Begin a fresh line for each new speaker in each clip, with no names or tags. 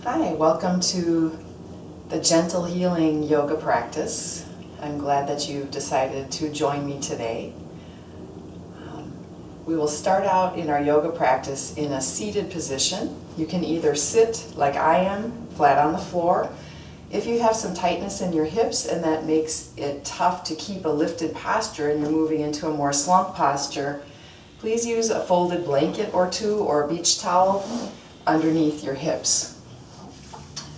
Hi, welcome to the Gentle Healing Yoga practice. I'm glad that you decided to join me today. We will start out in our yoga practice in a seated position. You can either sit like I am, flat on the floor. If you have some tightness in your hips and that makes it tough to keep a lifted posture and you're moving into a more slumped posture, please use a folded blanket or two or a beach towel underneath your hips.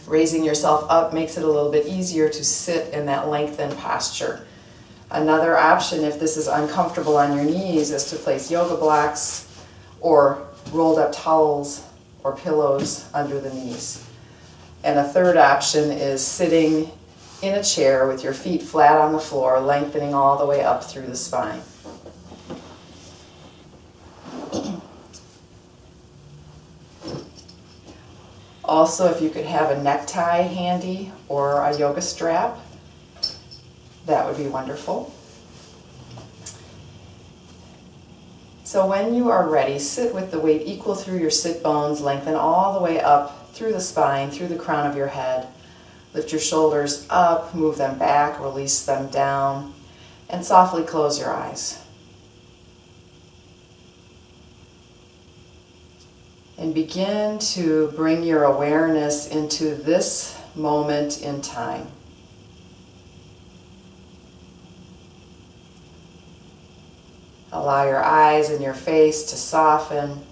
Raising yourself up makes it a little bit easier to sit in that lengthened posture. Another option, if this is uncomfortable on your knees, is to place yoga blocks or rolled up towels or pillows under the knees. And a third option is sitting in a chair with your feet flat on the floor, lengthening all the way up through the spine. Also, if you could have a necktie handy or a yoga strap, that would be wonderful. So when you are ready, sit with the weight equal through your sit bones, lengthen all the way up through the spine, through the crown of your head. Lift your shoulders up, move them back, release them down, and softly close your eyes. And begin to bring your awareness into this moment in time. Allow your eyes and your face to soften.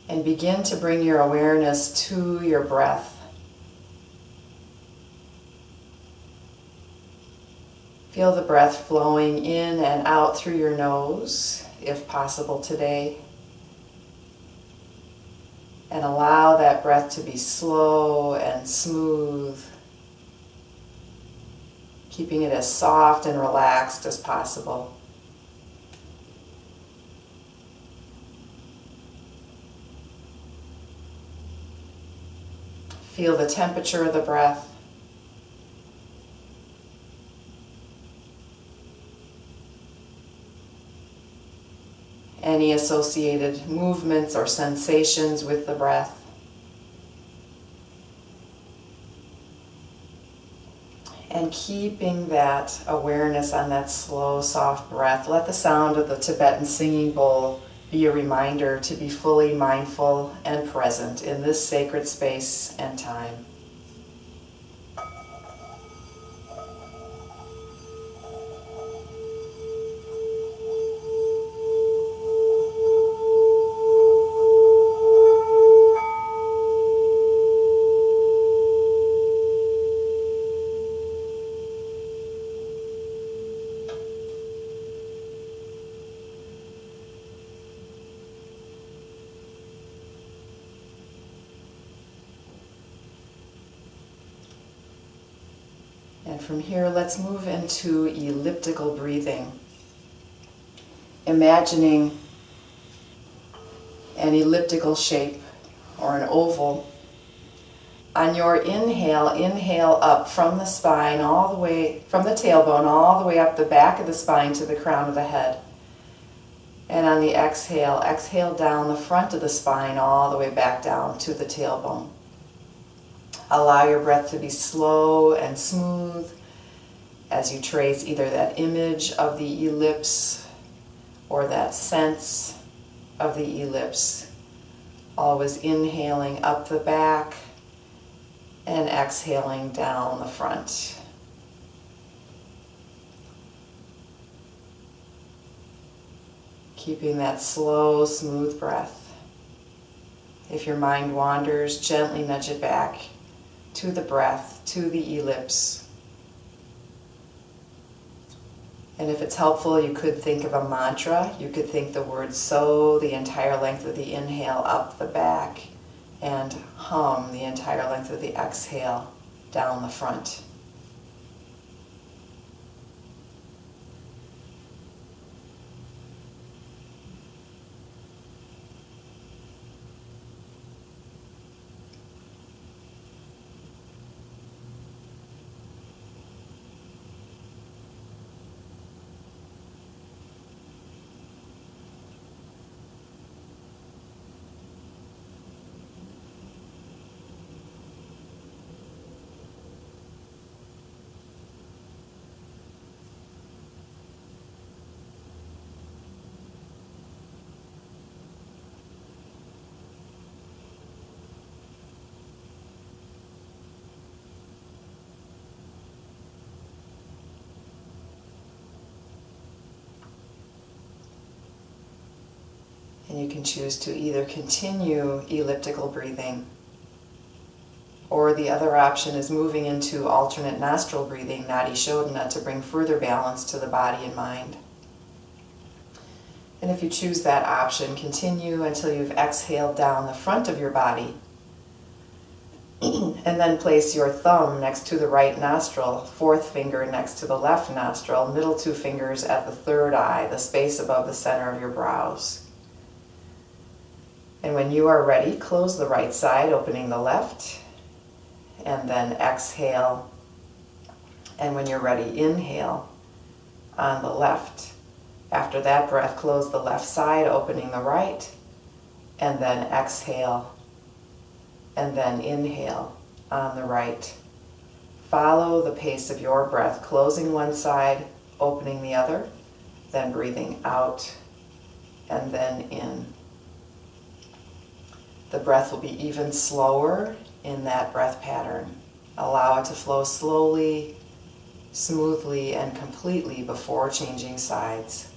And begin to bring your awareness to your breath. Feel the breath flowing in and out through your nose, if possible today. And allow that breath to be slow and smooth, keeping it as soft and relaxed as possible. Feel the temperature of the breath. Any associated movements or sensations with the breath. And keeping that awareness on that slow, soft breath. Let the sound of the Tibetan singing bowl be a reminder to be fully mindful and present in this sacred space and time. And from here, let's move into elliptical breathing. Imagining an elliptical shape or an oval. On your inhale, inhale up from the spine all the way, from the tailbone all the way up the back of the spine to the crown of the head. And on the exhale, exhale down the front of the spine all the way back down to the tailbone. Allow your breath to be slow and smooth as you trace either that image of the ellipse or that sense of the ellipse. Always inhaling up the back and exhaling down the front. Keeping that slow, smooth breath. If your mind wanders, gently nudge it back to the breath, to the ellipse. And if it's helpful, you could think of a mantra. You could think the word "so" the entire length of the inhale up the back, and hum the entire length of the exhale down the front. And you can choose to either continue elliptical breathing, or the other option is moving into alternate nostril breathing, Nadi Shodhana, to bring further balance to the body and mind. And if you choose that option, continue until you've exhaled down the front of your body. And then place your thumb next to the right nostril, fourth finger next to the left nostril, middle two fingers at the third eye, the space above the center of your brows. And when you are ready, close the right side, opening the left, and then exhale. And when you're ready, inhale on the left. After that breath, close the left side, opening the right, and then exhale. And then inhale on the right. Follow the pace of your breath, closing one side, opening the other, then breathing out and then in. The breath will be even slower in that breath pattern. Allow it to flow slowly, smoothly, and completely before changing sides.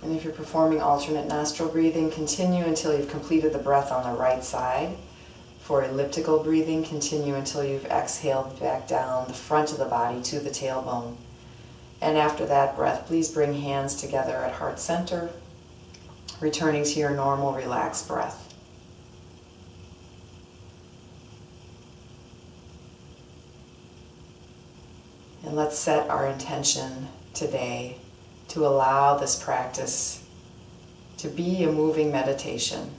And if you're performing alternate nostril breathing, continue until you've completed the breath on the right side. For elliptical breathing, continue until you've exhaled back down the front of the body to the tailbone. And after that breath, please bring hands together at heart center, returning to your normal relaxed breath. And let's set our intention today to allow this practice to be a moving meditation,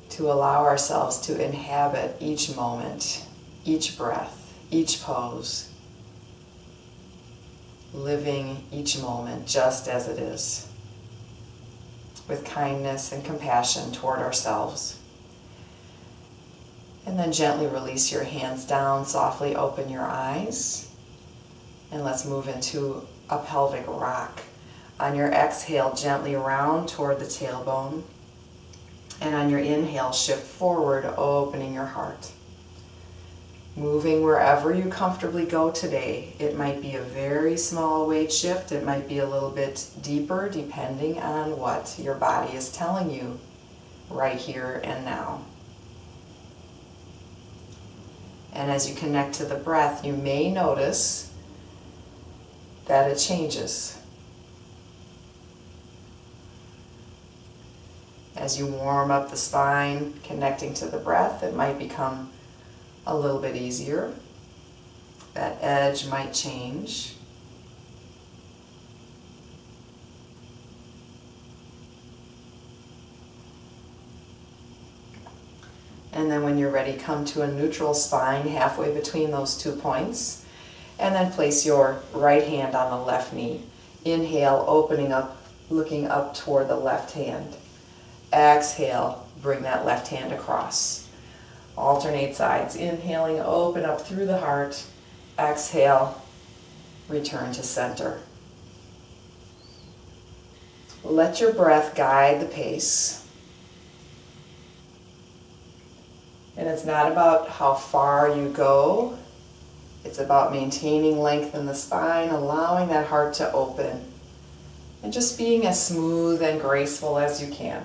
to allow ourselves to inhabit each moment, each breath, each pose, living each moment just as it is, with kindness and compassion toward ourselves. And then gently release your hands down, softly open your eyes. And let's move into a pelvic rock. On your exhale, gently round toward the tailbone. And on your inhale, shift forward, opening your heart. Moving wherever you comfortably go today. It might be a very small weight shift. It might be a little bit deeper, depending on what your body is telling you right here and now. And as you connect to the breath, you may notice that it changes. As you warm up the spine, connecting to the breath, it might become a little bit easier. That edge might change. And then when you're ready, come to a neutral spine halfway between those 2 points. And then place your right hand on the left knee. Inhale, opening up, looking up toward the left hand. Exhale, bring that left hand across. Alternate sides. Inhaling, open up through the heart. Exhale, return to center. Let your breath guide the pace. And it's not about how far you go. It's about maintaining length in the spine, allowing that heart to open, and just being as smooth and graceful as you can.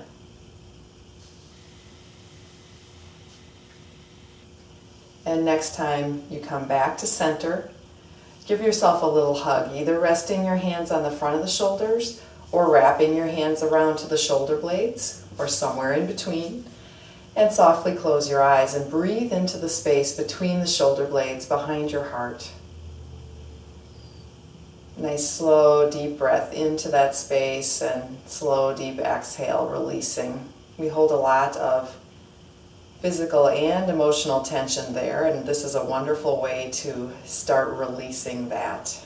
And next time you come back to center, Give yourself a little hug, either resting your hands on the front of the shoulders or wrapping your hands around to the shoulder blades or somewhere in between. And softly close your eyes and breathe into the space between the shoulder blades behind your heart. Nice slow deep breath into that space and slow deep exhale, releasing. We hold a lot of physical and emotional tension there, and this is a wonderful way to start releasing that.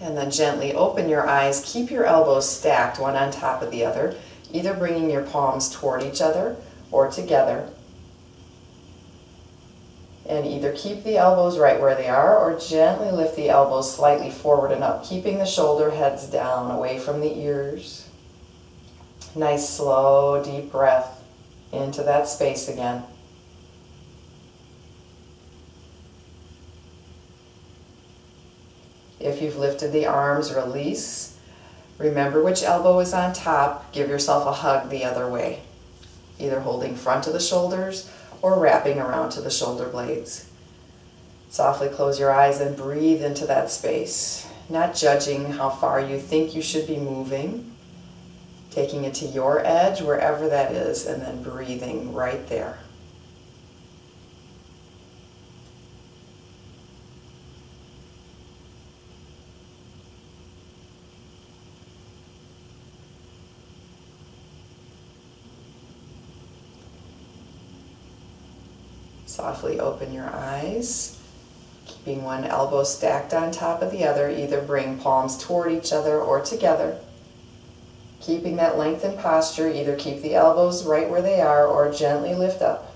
And then gently open your eyes. Keep your elbows stacked one on top of the other, either bringing your palms toward each other or together. And either keep the elbows right where they are or gently lift the elbows slightly forward and up, keeping the shoulder heads down away from the ears. Nice slow deep breath into that space again. If you've lifted the arms, release. Remember which elbow is on top. Give yourself a hug the other way, either holding front of the shoulders or wrapping around to the shoulder blades. Softly close your eyes and breathe into that space, not judging how far you think you should be moving, taking it to your edge, wherever that is, and then breathing right there. Softly open your eyes, keeping one elbow stacked on top of the other. Either bring palms toward each other or together. Keeping that lengthened posture, either keep the elbows right where they are or gently lift up.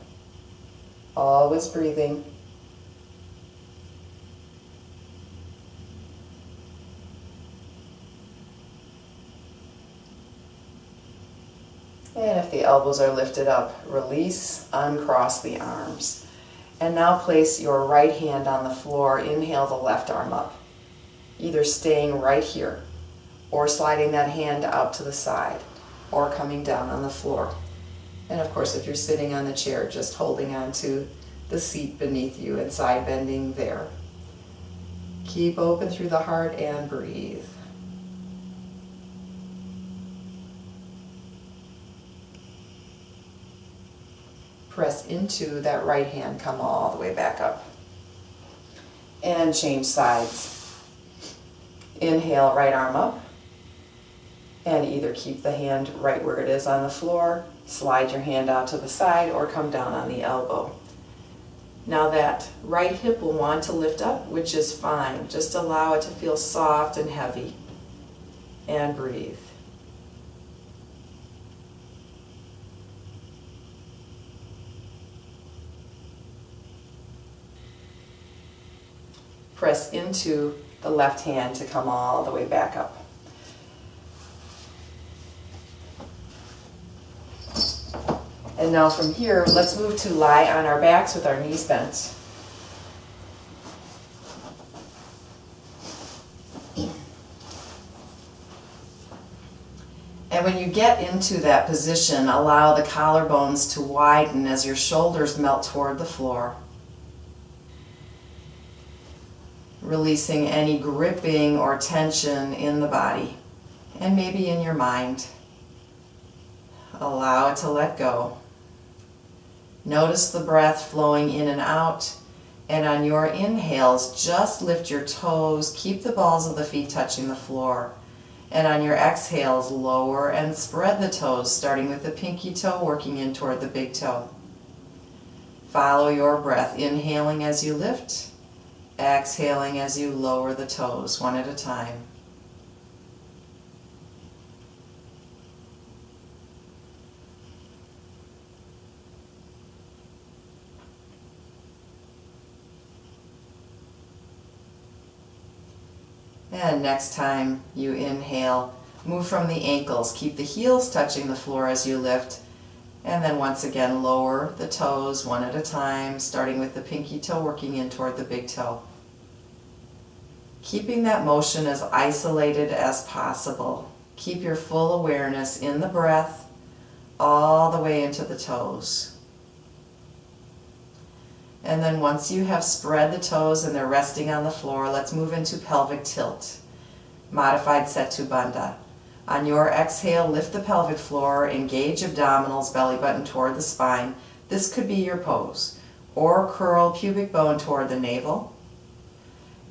Always breathing. And if the elbows are lifted up, release, uncross the arms. And now place your right hand on the floor. Inhale the left arm up, either staying right here or sliding that hand out to the side or coming down on the floor. And of course, if you're sitting on the chair, just holding on to the seat beneath you and side bending there. Keep open through the heart and breathe. Press into that right hand, come all the way back up. And change sides. Inhale, right arm up. And either keep the hand right where it is on the floor, slide your hand out to the side, or come down on the elbow. Now that right hip will want to lift up, which is fine. Just allow it to feel soft and heavy. And breathe. Press into the left hand to come all the way back up. And now from here, let's move to lie on our backs with our knees bent. And when you get into that position, allow the collarbones to widen as your shoulders melt toward the floor. Releasing any gripping or tension in the body and maybe in your mind. Allow it to let go. Notice the breath flowing in and out, and on your inhales, just lift your toes, keep the balls of the feet touching the floor, and on your exhales, lower and spread the toes, starting with the pinky toe working in toward the big toe. Follow your breath, inhaling as you lift, exhaling as you lower the toes, one at a time. And next time you inhale, move from the ankles. Keep the heels touching the floor as you lift. And then once again, lower the toes one at a time, starting with the pinky toe working in toward the big toe. Keeping that motion as isolated as possible. Keep your full awareness in the breath all the way into the toes. And then once you have spread the toes and they're resting on the floor, let's move into pelvic tilt, modified Setu Bandha. On your exhale, lift the pelvic floor, engage abdominals, belly button toward the spine. This could be your pose. Or curl pubic bone toward the navel.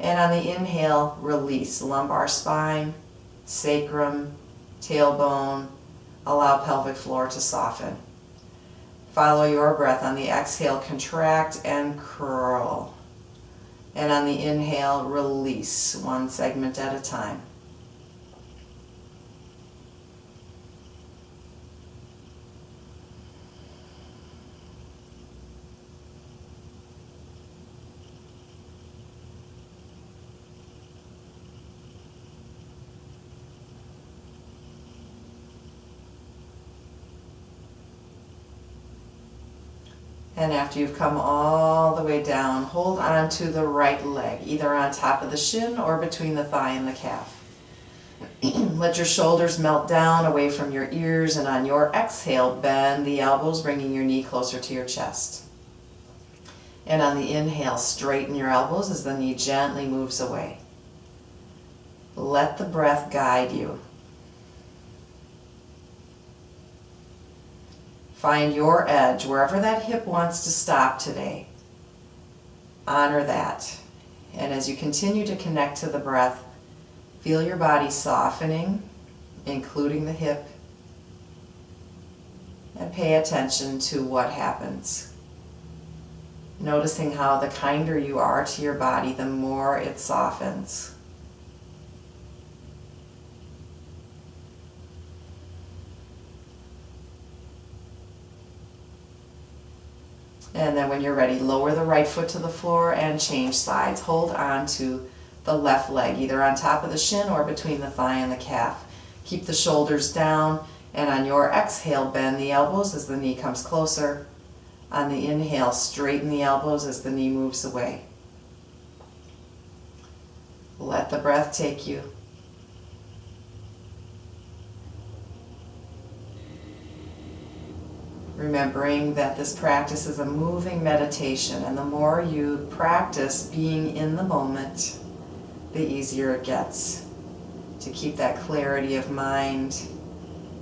And on the inhale, release lumbar spine, sacrum, tailbone. Allow pelvic floor to soften. Follow your breath. On the exhale, contract and curl. And on the inhale, release, one segment at a time. And after you've come all the way down, hold on to the right leg, either on top of the shin or between the thigh and the calf. Let your shoulders melt down away from your ears, and on your exhale, bend the elbows, bringing your knee closer to your chest. And on the inhale, straighten your elbows as the knee gently moves away. Let the breath guide you. Find your edge, wherever that hip wants to stop today. Honor that. And as you continue to connect to the breath, feel your body softening, including the hip, and pay attention to what happens. Noticing how the kinder you are to your body, the more it softens. And then when you're ready, lower the right foot to the floor and change sides. Hold on to the left leg, either on top of the shin or between the thigh and the calf. Keep the shoulders down, and on your exhale, bend the elbows as the knee comes closer. On the inhale, straighten the elbows as the knee moves away. Let the breath take you. Remembering that this practice is a moving meditation, and the more you practice being in the moment, the easier it gets to keep that clarity of mind,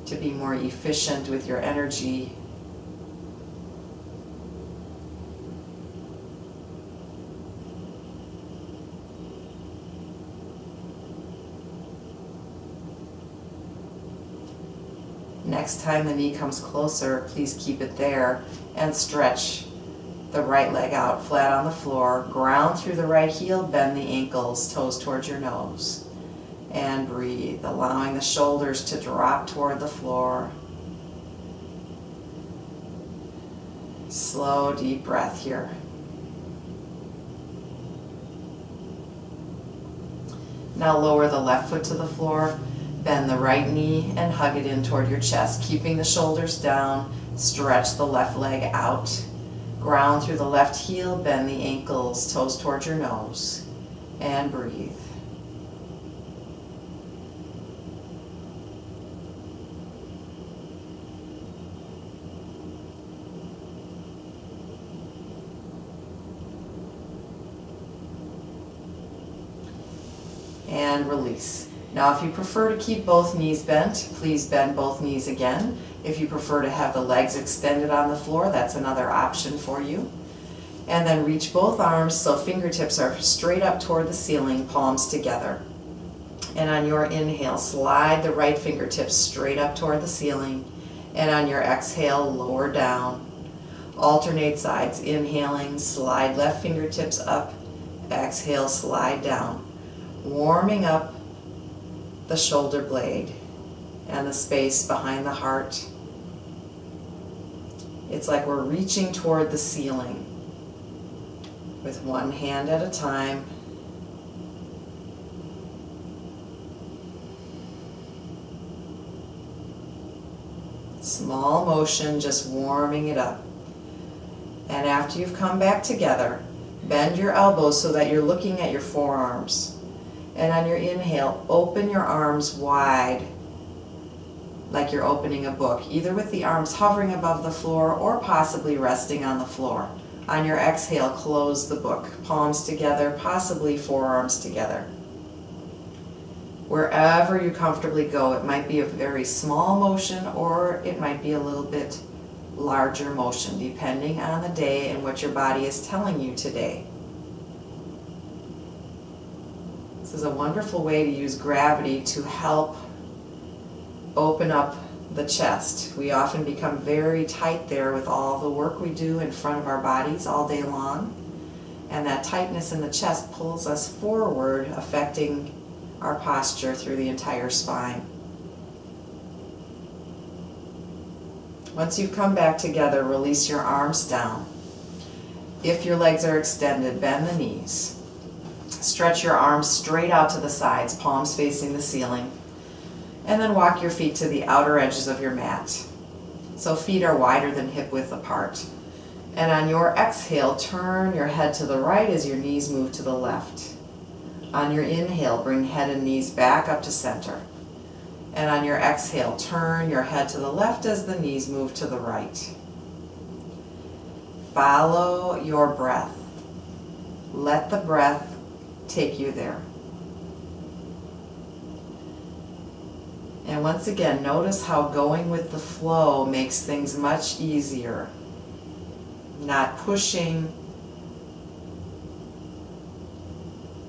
to be more efficient with your energy. Next time the knee comes closer, please keep it there and stretch the right leg out flat on the floor. Ground through the right heel, bend the ankles, toes towards your nose. And breathe, allowing the shoulders to drop toward the floor. Slow, deep breath here. Now lower the left foot to the floor. Bend the right knee and hug it in toward your chest, keeping the shoulders down. Stretch the left leg out. Ground through the left heel, bend the ankles, toes towards your nose, and breathe. And release. Now, if you prefer to keep both knees bent, please bend both knees again. If you prefer to have the legs extended on the floor, that's another option for you. And then reach both arms so fingertips are straight up toward the ceiling, palms together. And on your inhale, slide the right fingertips straight up toward the ceiling. And on your exhale, lower down. Alternate sides. Inhaling, slide left fingertips up. Exhale, slide down. Warming up the shoulder blade and the space behind the heart. It's like we're reaching toward the ceiling with one hand at a time. Small motion, just warming it up. And after you've come back together, bend your elbows so that you're looking at your forearms. And on your inhale, open your arms wide, like you're opening a book, either with the arms hovering above the floor or possibly resting on the floor. On your exhale, close the book. Palms together, possibly forearms together. Wherever you comfortably go, it might be a very small motion or it might be a little bit larger motion, depending on the day and what your body is telling you today. This is a wonderful way to use gravity to help open up the chest. We often become very tight there with all the work we do in front of our bodies all day long, and that tightness in the chest pulls us forward, affecting our posture through the entire spine. Once you've come back together, release your arms down. If your legs are extended, bend the knees. Stretch your arms straight out to the sides, palms facing the ceiling. And then walk your feet to the outer edges of your mat. So feet are wider than hip width apart. And on your exhale, turn your head to the right as your knees move to the left. On your inhale, bring head and knees back up to center. And on your exhale, turn your head to the left as the knees move to the right. Follow your breath. Let the breath take you there. And once again, notice how going with the flow makes things much easier. Not pushing,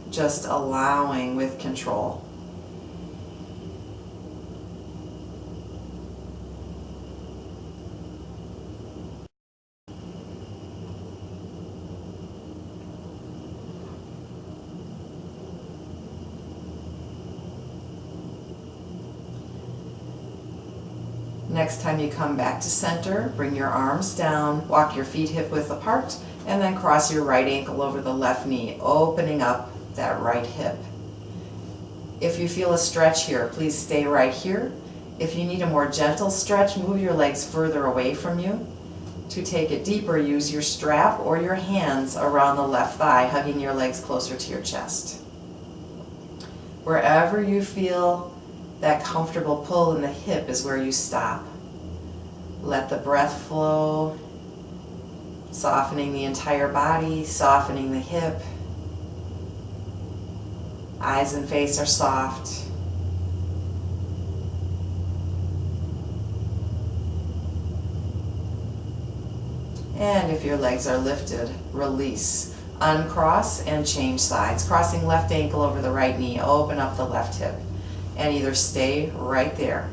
just allowing with control. Next time you come back to center, bring your arms down, walk your feet hip width apart, and then cross your right ankle over the left knee, opening up that right hip. If you feel a stretch here, please stay right here. If you need a more gentle stretch, move your legs further away from you. To take it deeper, use your strap or your hands around the left thigh, hugging your legs closer to your chest. Wherever you feel that comfortable pull in the hip is where you stop. Let the breath flow, softening the entire body, softening the hip. Eyes and face are soft. And if your legs are lifted, release. Uncross and change sides. Crossing left ankle over the right knee, open up the left hip. And either stay right there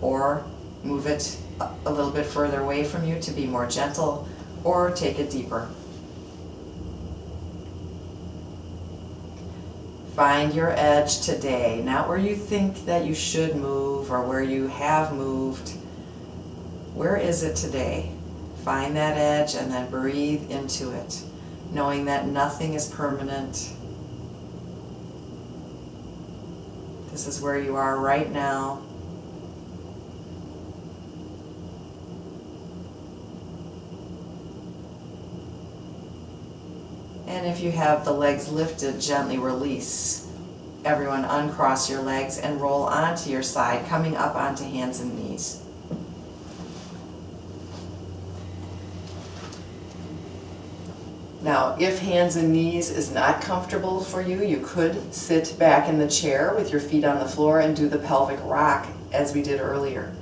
or move it a little bit further away from you to be more gentle, or take it deeper. Find your edge today, not where you think that you should move or where you have moved. Where is it today? Find that edge and then breathe into it, knowing that nothing is permanent. This is where you are right now. And if you have the legs lifted, gently release. Everyone uncross your legs and roll onto your side, coming up onto hands and knees. Now, if hands and knees is not comfortable for you, you could sit back in the chair with your feet on the floor and do the pelvic rock as we did earlier.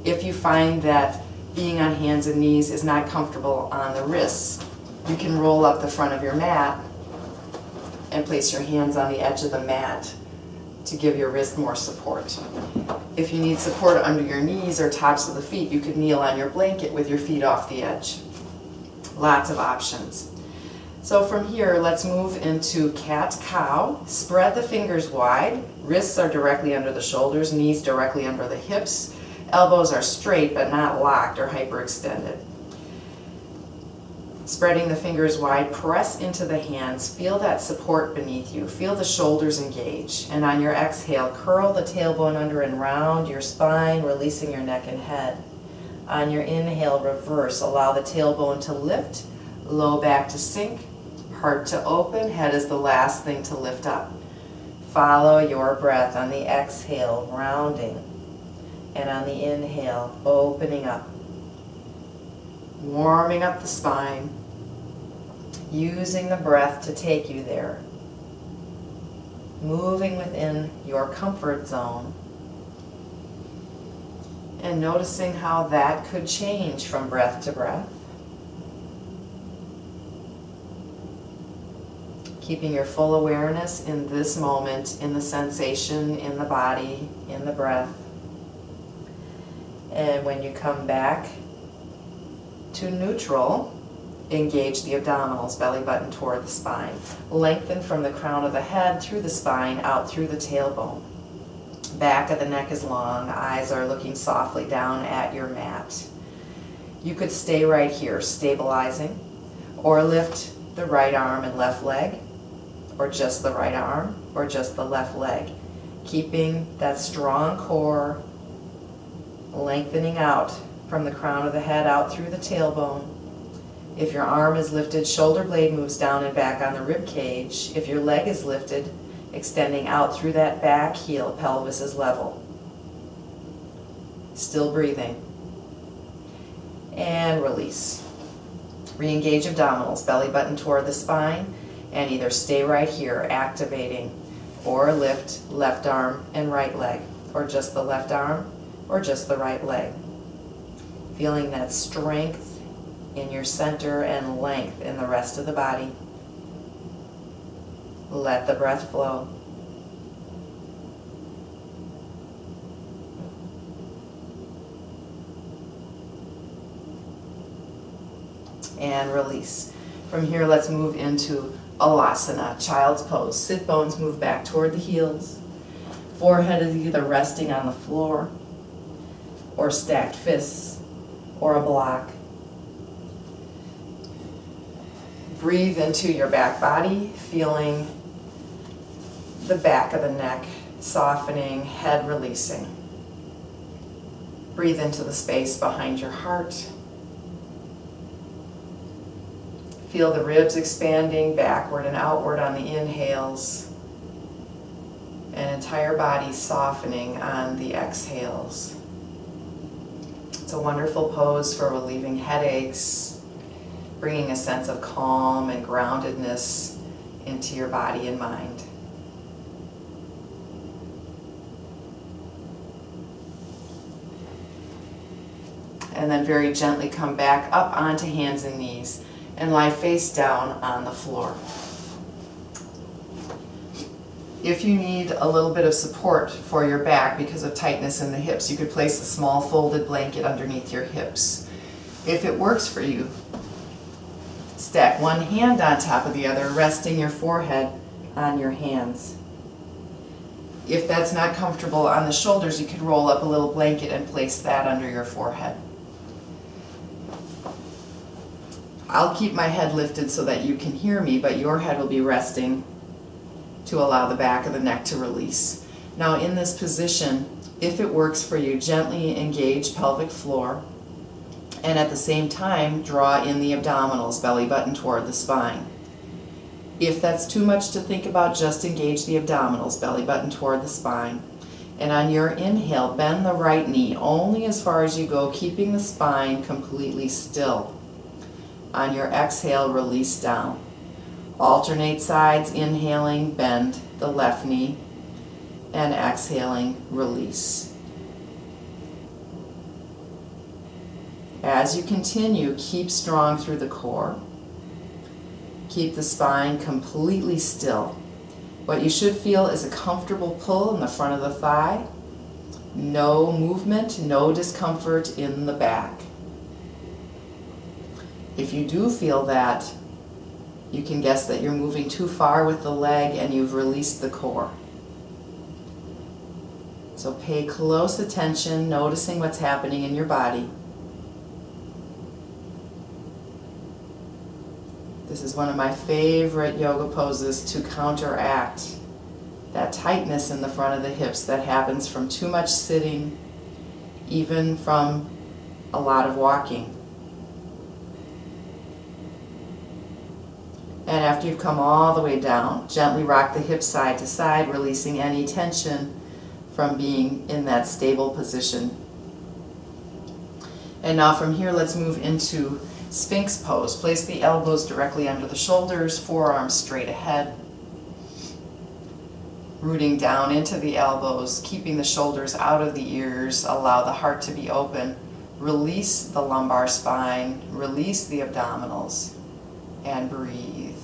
If you find that being on hands and knees is not comfortable on the wrists, you can roll up the front of your mat and place your hands on the edge of the mat to give your wrist more support. If you need support under your knees or tops of the feet, you could kneel on your blanket with your feet off the edge. Lots of options. So from here, let's move into cat-cow. Spread the fingers wide. Wrists are directly under the shoulders, knees directly under the hips. Elbows are straight but not locked or hyperextended. Spreading the fingers wide, press into the hands. Feel that support beneath you. Feel the shoulders engage. And on your exhale, curl the tailbone under and round your spine, releasing your neck and head. On your inhale, reverse. Allow the tailbone to lift, low back to sink, heart to open, head is the last thing to lift up. Follow your breath on the exhale, rounding, and on the inhale, opening up. Warming up the spine, Using the breath to take you there. Moving within your comfort zone. And noticing how that could change from breath to breath. Keeping your full awareness in this moment, in the sensation, in the body, in the breath. And when you come back to neutral, engage the abdominals, belly button toward the spine. Lengthen from the crown of the head through the spine, out through the tailbone. Back of the neck is long, eyes are looking softly down at your mat. You could stay right here, stabilizing, or lift the right arm and left leg, or just the right arm, or just the left leg. Keeping that strong core, lengthening out from the crown of the head out through the tailbone. If your arm is lifted, shoulder blade moves down and back on the rib cage. If your leg is lifted, extending out through that back heel, pelvis is level. Still breathing. And release. Re-engage abdominals, belly button toward the spine, and either stay right here, activating, or lift left arm and right leg, or just the left arm, or just the right leg. Feeling that strength in your center and length in the rest of the body. Let the breath flow. And release. From here, let's move into Alasana, child's pose. Sit bones move back toward the heels. Forehead is either resting on the floor, or stacked fists, or a block. Breathe into your back body, feeling the back of the neck softening, head releasing. Breathe into the space behind your heart. Feel the ribs expanding backward and outward on the inhales, and entire body softening on the exhales. It's a wonderful pose for relieving headaches, bringing a sense of calm and groundedness into your body and mind. And then very gently come back up onto hands and knees and lie face down on the floor. If you need a little bit of support for your back because of tightness in the hips, you could place a small folded blanket underneath your hips. If it works for you, stack one hand on top of the other, resting your forehead on your hands. If that's not comfortable on the shoulders, you could roll up a little blanket and place that under your forehead. I'll keep my head lifted so that you can hear me, but your head will be resting to allow the back of the neck to release. Now in this position, if it works for you, gently engage pelvic floor, and at the same time draw in the abdominals, belly button toward the spine. If that's too much to think about, just engage the abdominals, belly button toward the spine. And on your inhale, bend the right knee only as far as you go, keeping the spine completely still. On your exhale, release down. Alternate sides, inhaling, bend the left knee, and exhaling, release. As you continue, keep strong through the core. Keep the spine completely still. What you should feel is a comfortable pull in the front of the thigh. No movement, no discomfort in the back. If you do feel that, you can guess that you're moving too far with the leg and you've released the core. So pay close attention, noticing what's happening in your body. This is one of my favorite yoga poses to counteract that tightness in the front of the hips that happens from too much sitting, even from a lot of walking. And after you've come all the way down, gently rock the hips side to side, releasing any tension from being in that stable position. And now from here, let's move into Sphinx pose. Place the elbows directly under the shoulders, forearms straight ahead. Rooting down into the elbows, keeping the shoulders out of the ears. Allow the heart to be open. Release the lumbar spine. Release the abdominals. And breathe.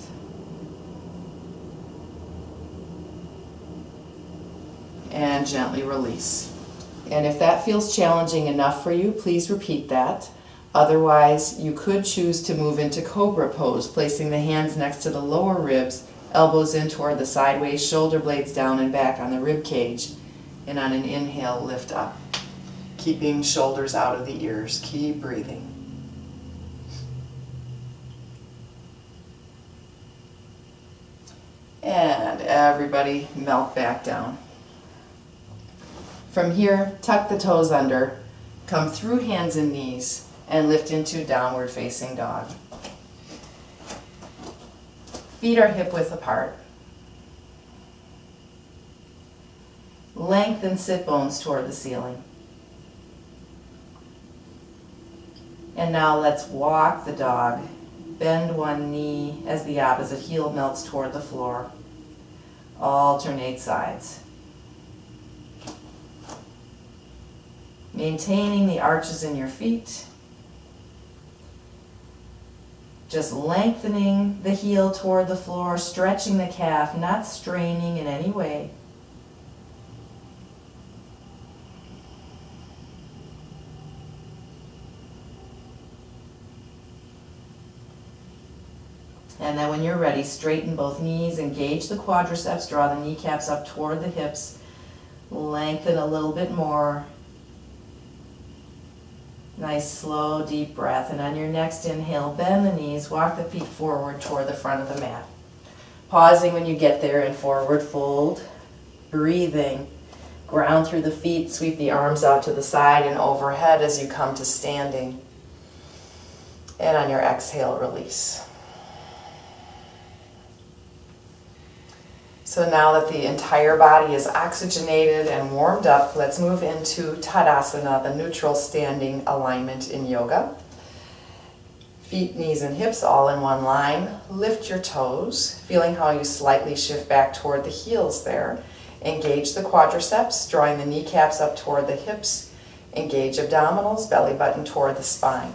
And gently release. And if that feels challenging enough for you, please repeat that. Otherwise, you could choose to move into Cobra pose, placing the hands next to the lower ribs, elbows in toward the sideways, shoulder blades down and back on the rib cage. And on an inhale, lift up. Keeping shoulders out of the ears. Keep breathing. And everybody melt back down. From here, tuck the toes under, come through hands and knees, and lift into downward facing dog. Feet are hip width apart. Lengthen sit bones toward the ceiling. And now let's walk the dog. Bend one knee as the opposite heel melts toward the floor. Alternate sides. Maintaining the arches in your feet. Just lengthening the heel toward the floor, stretching the calf, not straining in any way. And then when you're ready, straighten both knees, engage the quadriceps, draw the kneecaps up toward the hips, lengthen a little bit more. Nice, slow, deep breath. And on your next inhale, bend the knees, walk the feet forward toward the front of the mat. Pausing when you get there and forward fold. Breathing. Ground through the feet, sweep the arms out to the side and overhead as you come to standing. And on your exhale, release. So now that the entire body is oxygenated and warmed up, let's move into Tadasana, the neutral standing alignment in yoga. Feet, knees, and hips all in one line. Lift your toes, feeling how you slightly shift back toward the heels there. Engage the quadriceps, drawing the kneecaps up toward the hips. Engage abdominals, belly button toward the spine.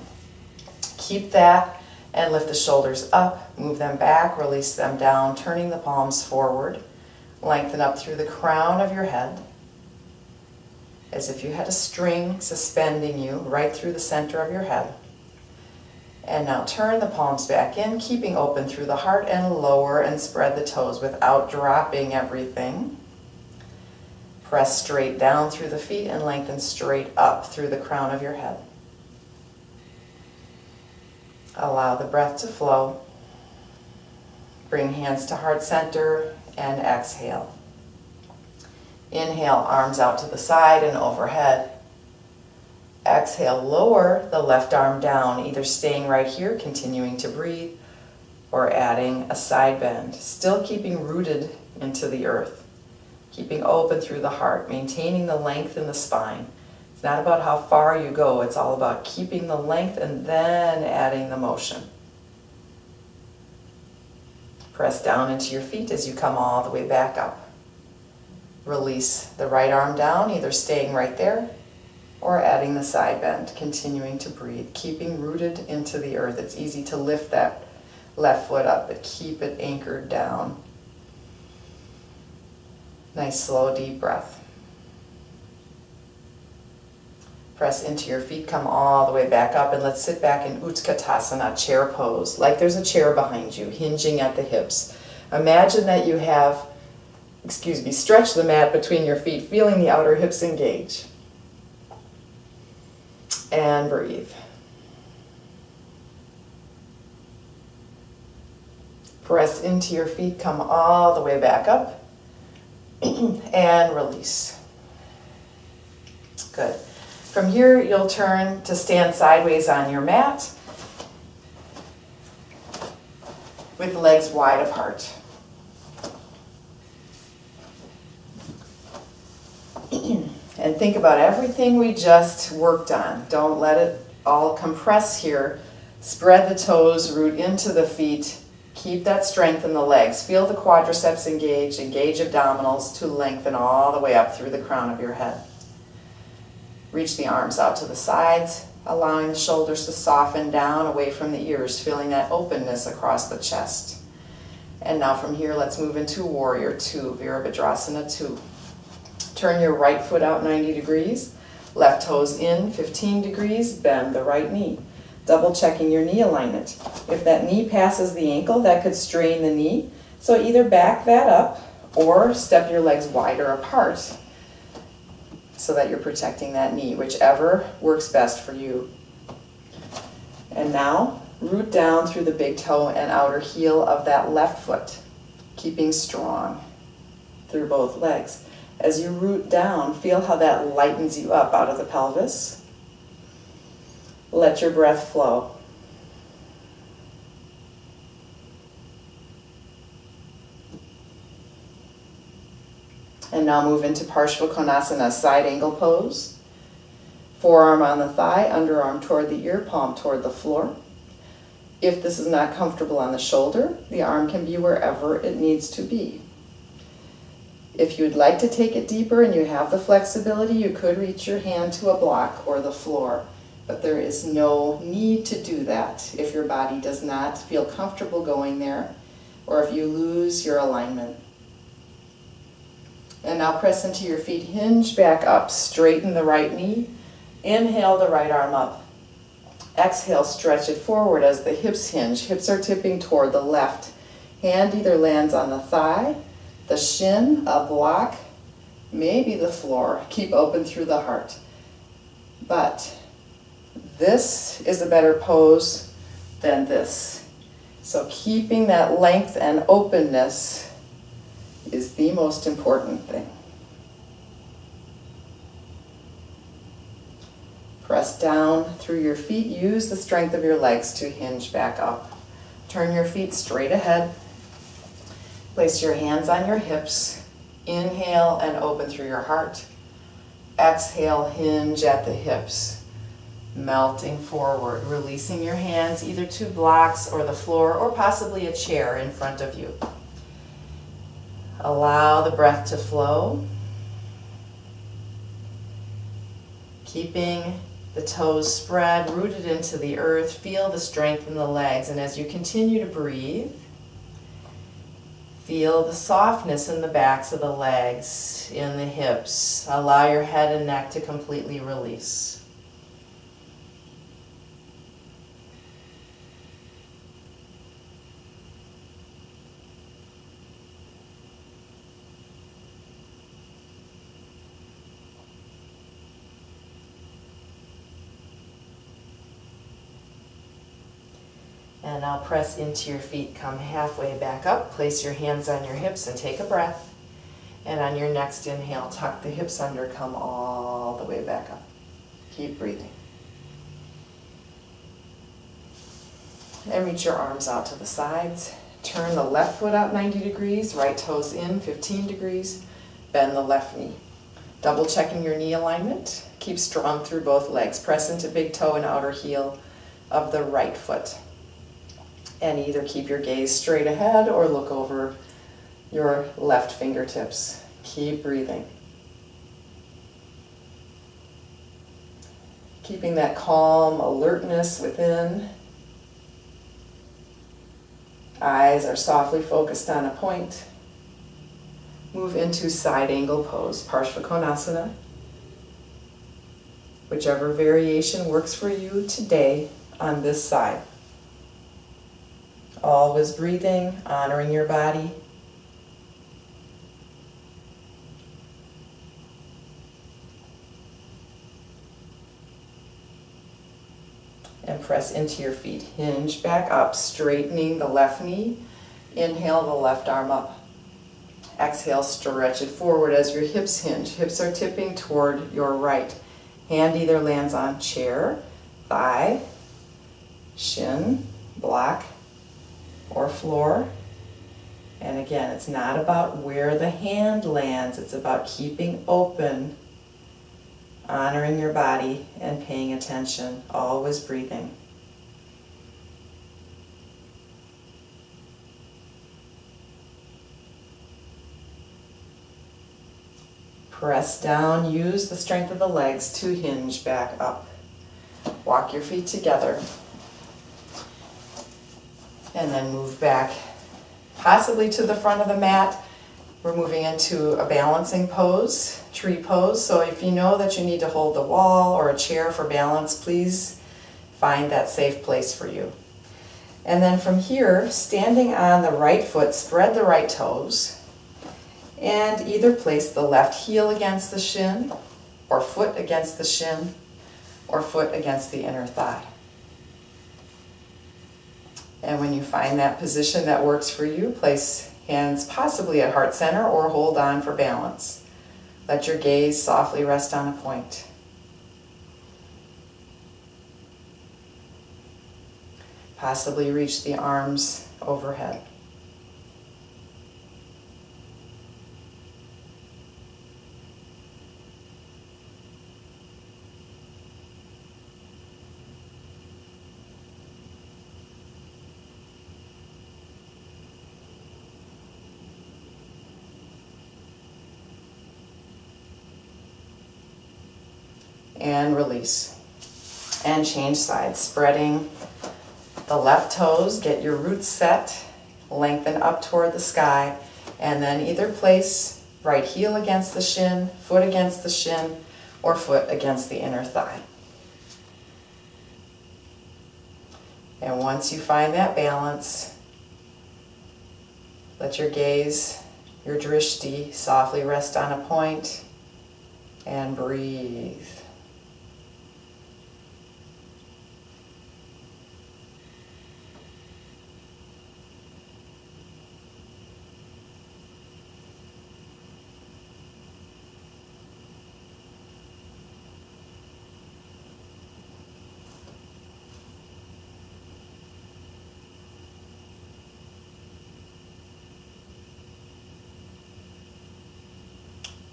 Keep that. And lift the shoulders up, move them back, release them down, turning the palms forward. Lengthen up through the crown of your head, as if you had a string suspending you right through the center of your head. And now turn the palms back in, keeping open through the heart, and lower and spread the toes without dropping everything. Press straight down through the feet and lengthen straight up through the crown of your head. Allow the breath to flow. Bring hands to heart center and exhale. Inhale, arms out to the side and overhead. Exhale, lower the left arm down, either staying right here, continuing to breathe, or adding a side bend. Still keeping rooted into the earth. Keeping open through the heart, maintaining the length in the spine. It's not about how far you go, it's all about keeping the length and then adding the motion. Press down into your feet as you come all the way back up. Release the right arm down, either staying right there or adding the side bend, continuing to breathe, keeping rooted into the earth. It's easy to lift that left foot up, but keep it anchored down. Nice, slow, deep breath. Press into your feet, come all the way back up, and let's sit back in Utkatasana, chair pose, like there's a chair behind you, hinging at the hips. Imagine that you have, stretch the mat between your feet, feeling the outer hips engage. And breathe. Press into your feet, come all the way back up, and release. Good. From here, you'll turn to stand sideways on your mat with legs wide apart. And think about everything we just worked on. Don't let it all compress here. Spread the toes, root into the feet. Keep that strength in the legs. Feel the quadriceps engage abdominals to lengthen all the way up through the crown of your head. Reach the arms out to the sides, allowing the shoulders to soften down away from the ears, feeling that openness across the chest. And now from here, let's move into Warrior Two, Virabhadrasana 2. Turn your right foot out 90 degrees, left toes in 15 degrees, bend the right knee. Double checking your knee alignment. If that knee passes the ankle, that could strain the knee. So either back that up or step your legs wider apart so that you're protecting that knee, whichever works best for you. And now, root down through the big toe and outer heel of that left foot, keeping strong through both legs. As you root down, feel how that lightens you up out of the pelvis. Let your breath flow. And now move into Parshvakonasana, side angle pose. Forearm on the thigh, underarm toward the ear, palm toward the floor. If this is not comfortable on the shoulder, the arm can be wherever it needs to be. If you would like to take it deeper and you have the flexibility, you could reach your hand to a block or the floor. But there is no need to do that if your body does not feel comfortable going there or if you lose your alignment. And now press into your feet, hinge back up, straighten the right knee. Inhale the right arm up. Exhale, stretch it forward as the hips hinge. Hips are tipping toward the left. Hand either lands on the thigh, the shin, a block, maybe the floor. Keep open through the heart. But this is a better pose than this. So keeping that length and openness is the most important thing. Press down through your feet. Use the strength of your legs to hinge back up. Turn your feet straight ahead. Place your hands on your hips. Inhale and open through your heart. Exhale, hinge at the hips. Melting forward, releasing your hands either to blocks or the floor or possibly a chair in front of you. Allow the breath to flow. Keeping the toes spread, rooted into the earth. Feel the strength in the legs. And as you continue to breathe, feel the softness in the backs of the legs, in the hips. Allow your head and neck to completely release. And now press into your feet, come halfway back up, place your hands on your hips and take a breath. And on your next inhale, tuck the hips under, come all the way back up. Keep breathing. And reach your arms out to the sides. Turn the left foot out 90 degrees, right toes in 15 degrees. Bend the left knee. Double checking your knee alignment. Keep strong through both legs. Press into big toe and outer heel of the right foot. And either keep your gaze straight ahead or look over your left fingertips. Keep breathing. Keeping that calm alertness within. Eyes are softly focused on a point. Move into side angle pose, Parshvakonasana. Whichever variation works for you today on this side. Always breathing, honoring your body. And press into your feet. Hinge back up, straightening the left knee. Inhale the left arm up. Exhale, stretch it forward as your hips hinge. Hips are tipping toward your right. Hand either lands on chair, thigh, shin, block, or floor. And again, it's not about where the hand lands, it's about keeping open, honoring your body and paying attention, always breathing. Press down, use the strength of the legs to hinge back up. Walk your feet together. And then move back, possibly to the front of the mat. We're moving into a balancing pose, tree pose. So if you know that you need to hold the wall or a chair for balance, please find that safe place for you. And then from here, standing on the right foot, spread the right toes and either place the left heel against the shin or foot against the shin or foot against the inner thigh. And when you find that position that works for you, place hands possibly at heart center or hold on for balance. Let your gaze softly rest on a point. Possibly reach the arms overhead. And release. And change sides, spreading the left toes, get your roots set, lengthen up toward the sky, and then either place right heel against the shin, foot against the shin, or foot against the inner thigh. And once you find that balance, let your gaze, your drishti, softly rest on a point and breathe.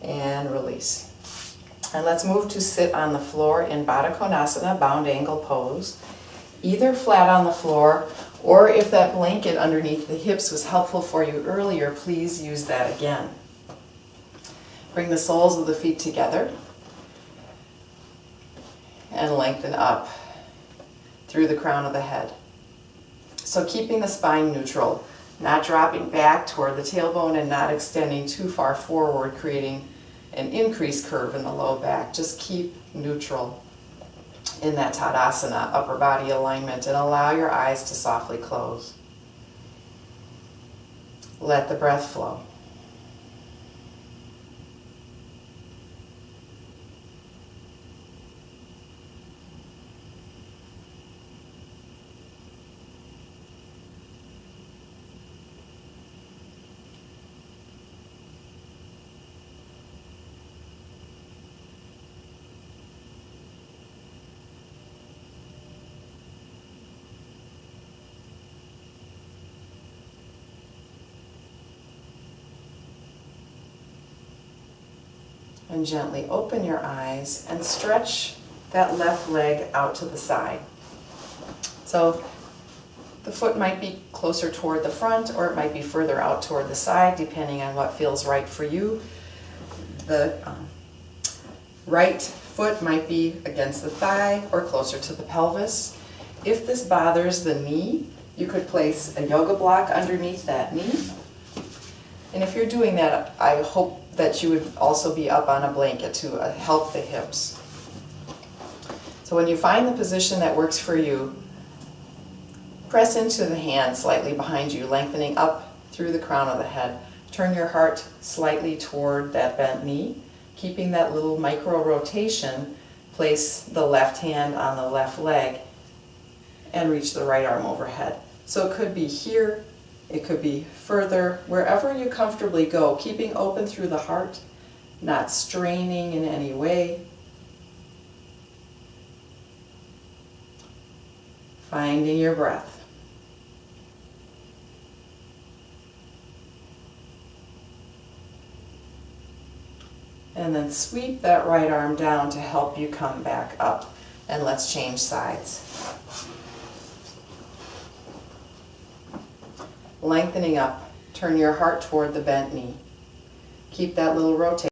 And release. And let's move to sit on the floor in Baddha Konasana, bound angle pose. Either flat on the floor, or if that blanket underneath the hips was helpful for you earlier, please use that again. Bring the soles of the feet together and lengthen up through the crown of the head. So keeping the spine neutral, not dropping back toward the tailbone and not extending too far forward, creating an increased curve in the low back. Just keep neutral in that Tadasana, upper body alignment, and allow your eyes to softly close. Let the breath flow. And gently open your eyes and stretch that left leg out to the side. So the foot might be closer toward the front or it might be further out toward the side, depending on what feels right for you. The right foot might be against the thigh or closer to the pelvis. If this bothers the knee, you could place a yoga block underneath that knee. And if you're doing that, I hope that you would also be up on a blanket to help the hips. So when you find the position that works for you, press into the hands slightly behind you, lengthening up through the crown of the head. Turn your heart slightly toward that bent knee, keeping that little micro rotation. Place the left hand on the left leg and reach the right arm overhead. So it could be here, it could be further, wherever you comfortably go, keeping open through the heart, not straining in any way. Finding your breath. And then sweep that right arm down to help you come back up. And let's change sides. Lengthening up, turn your heart toward the bent knee. Keep that little rotation.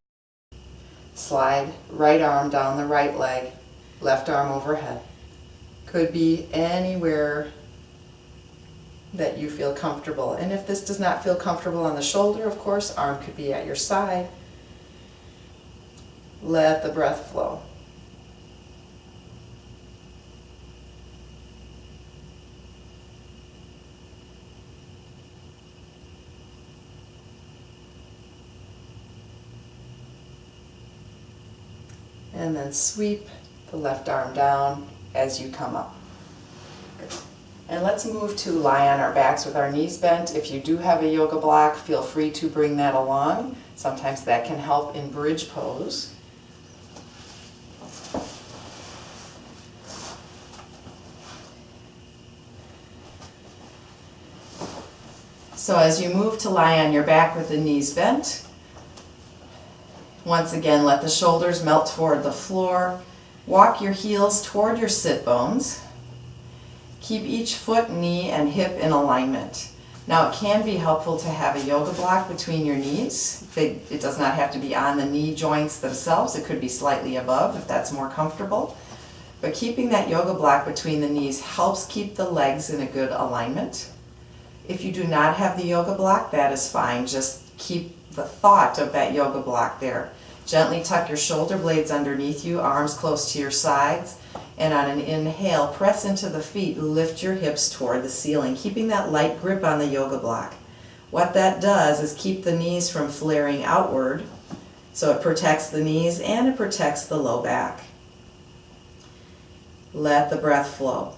Slide right arm down the right leg, left arm overhead. Could be anywhere that you feel comfortable. And if this does not feel comfortable on the shoulder, of course, arm could be at your side. Let the breath flow. And then sweep the left arm down as you come up. And let's move to lie on our backs with our knees bent. If you do have a yoga block, feel free to bring that along. Sometimes that can help in bridge pose. So as you move to lie on your back with the knees bent, once again, let the shoulders melt toward the floor. Walk your heels toward your sit bones. Keep each foot, knee, and hip in alignment. Now it can be helpful to have a yoga block between your knees. It does not have to be on the knee joints themselves. It could be slightly above if that's more comfortable. But keeping that yoga block between the knees helps keep the legs in a good alignment. If you do not have the yoga block, that is fine. Just keep the thought of that yoga block there. Gently tuck your shoulder blades underneath you, arms close to your sides, and on an inhale, press into the feet, lift your hips toward the ceiling, keeping that light grip on the yoga block. What that does is keep the knees from flaring outward, so it protects the knees and it protects the low back. Let the breath flow.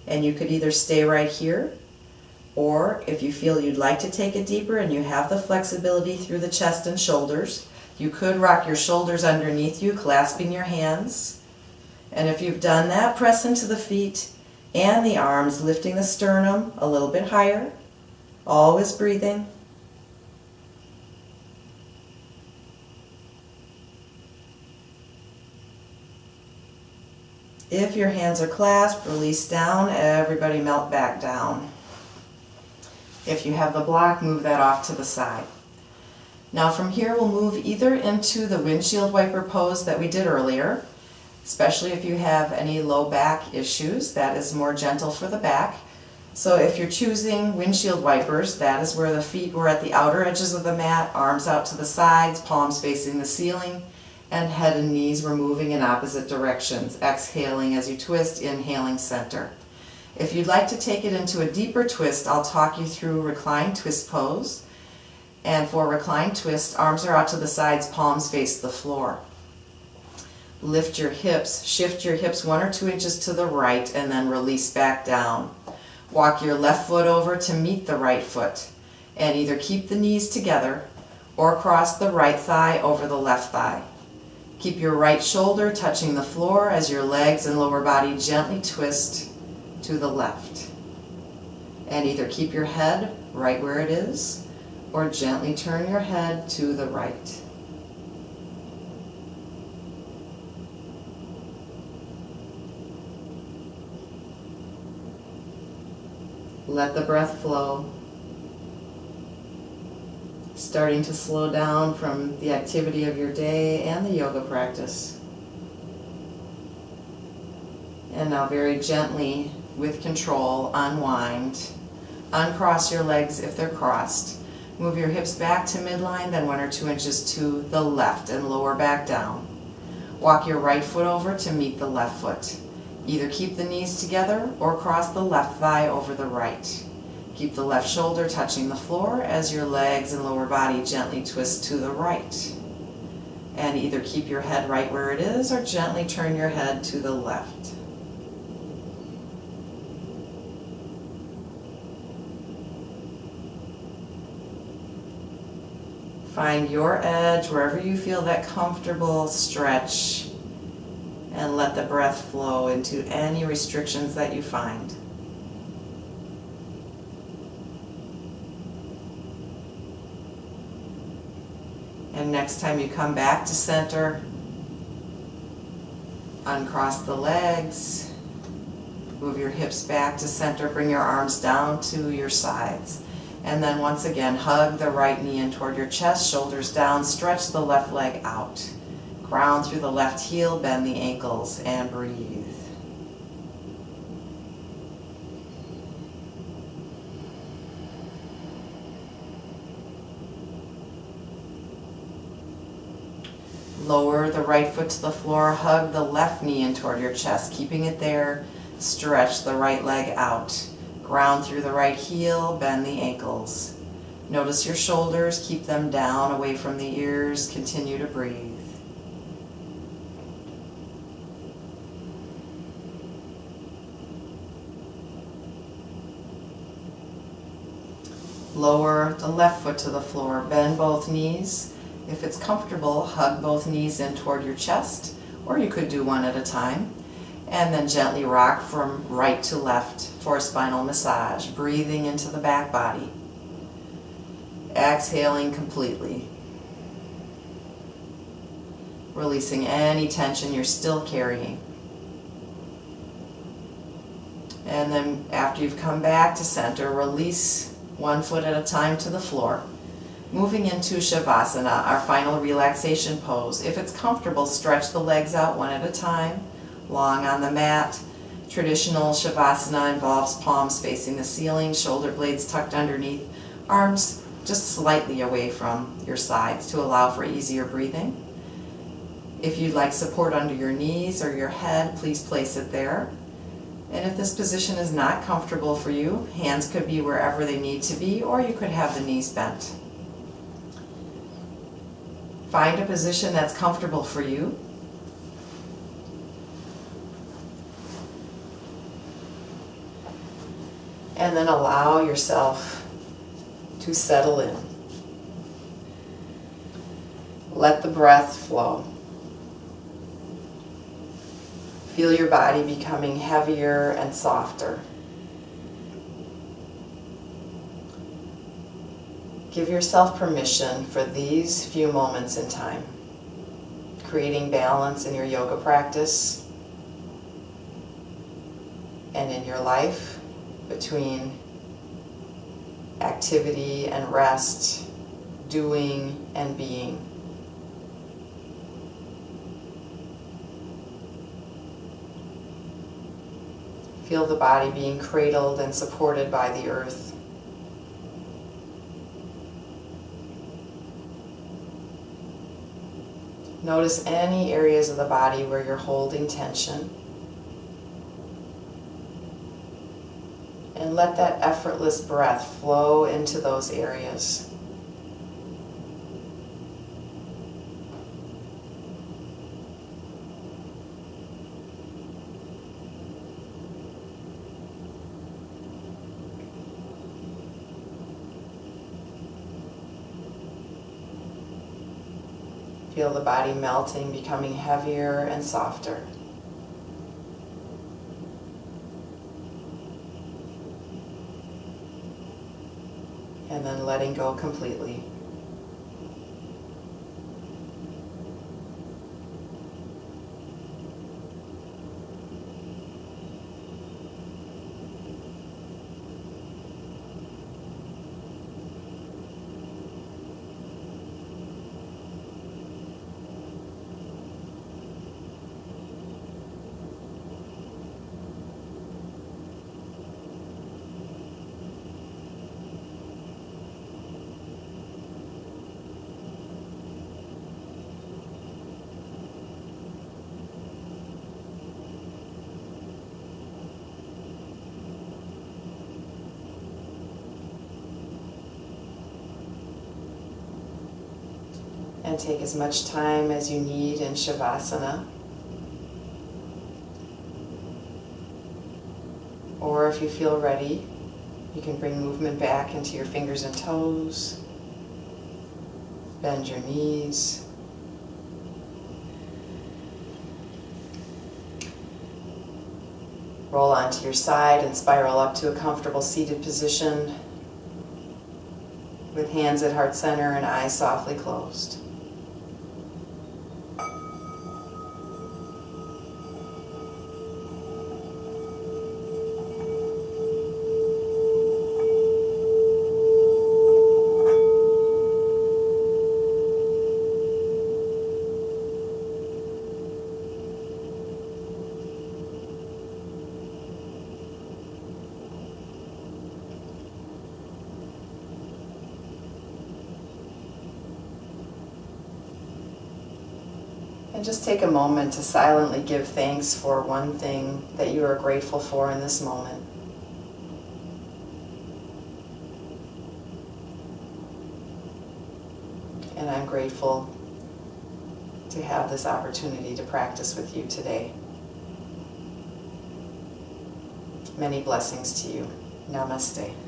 And you could either stay right here, or if you feel you'd like to take it deeper and you have the flexibility through the chest and shoulders, you could rock your shoulders underneath you, clasping your hands. And if you've done that, press into the feet and the arms, lifting the sternum a little bit higher, always breathing. If your hands are clasped, release down, everybody melt back down. If you have the block, move that off to the side. Now from here we'll move either into the windshield wiper pose that we did earlier, especially if you have any low back issues. That is more gentle for the back. So if you're choosing windshield wipers, that is where the feet were at the outer edges of the mat, arms out to the sides, palms facing the ceiling, and head and knees were moving in opposite directions, exhaling as you twist, inhaling center. If you'd like to take it into a deeper twist, I'll talk you through reclined twist pose. And for reclined twist, arms are out to the sides, palms face the floor. Lift your hips, shift your hips 1 or 2 inches to the right, and then release back down. Walk your left foot over to meet the right foot, and either keep the knees together or cross the right thigh over the left thigh. Keep your right shoulder touching the floor as your legs and lower body gently twist to the left. And either keep your head right where it is or gently turn your head to the right. Let the breath flow. Starting to slow down from the activity of your day and the yoga practice. And now very gently, with control, unwind. Uncross your legs if they're crossed. Move your hips back to midline, then 1 or 2 inches to the left and lower back down. Walk your right foot over to meet the left foot. Either keep the knees together or cross the left thigh over the right. Keep the left shoulder touching the floor as your legs and lower body gently twist to the right. And either keep your head right where it is or gently turn your head to the left. Find your edge wherever you feel that comfortable stretch, and let the breath flow into any restrictions that you find. And next time you come back to center, uncross the legs, move your hips back to center, bring your arms down to your sides. And then once again, hug the right knee in toward your chest, shoulders down, stretch the left leg out. Ground through the left heel, bend the ankles, and breathe. Lower the right foot to the floor, hug the left knee in toward your chest, keeping it there. Stretch the right leg out. Ground through the right heel, bend the ankles. Notice your shoulders, keep them down, away from the ears. Continue to breathe. Lower the left foot to the floor, bend both knees. If it's comfortable, hug both knees in toward your chest, or you could do one at a time. And then gently rock from right to left for a spinal massage, breathing into the back body. Exhaling completely. Releasing any tension you're still carrying. And then after you've come back to center, release one foot at a time to the floor. Moving into Savasana, our final relaxation pose. If it's comfortable, stretch the legs out one at a time, long on the mat. Traditional Savasana involves palms facing the ceiling, shoulder blades tucked underneath, arms just slightly away from your sides to allow for easier breathing. If you'd like support under your knees or your head, please place it there. And if this position is not comfortable for you, hands could be wherever they need to be, or you could have the knees bent. Find a position that's comfortable for you. And then allow yourself to settle in. Let the breath flow. Feel your body becoming heavier and softer. Give yourself permission for these few moments in time, creating balance in your yoga practice and in your life between activity and rest, doing and being. Feel the body being cradled and supported by the earth. Notice any areas of the body where you're holding tension. And let that effortless breath flow into those areas. Feel the body melting, becoming heavier and softer. And then letting go completely. And take as much time as you need in Savasana. Or if you feel ready, you can bring movement back into your fingers and toes. Bend your knees. Roll onto your side and spiral up to a comfortable seated position with hands at heart center and eyes softly closed. And just take a moment to silently give thanks for one thing that you are grateful for in this moment. And I'm grateful to have this opportunity to practice with you today. Many blessings to you. Namaste.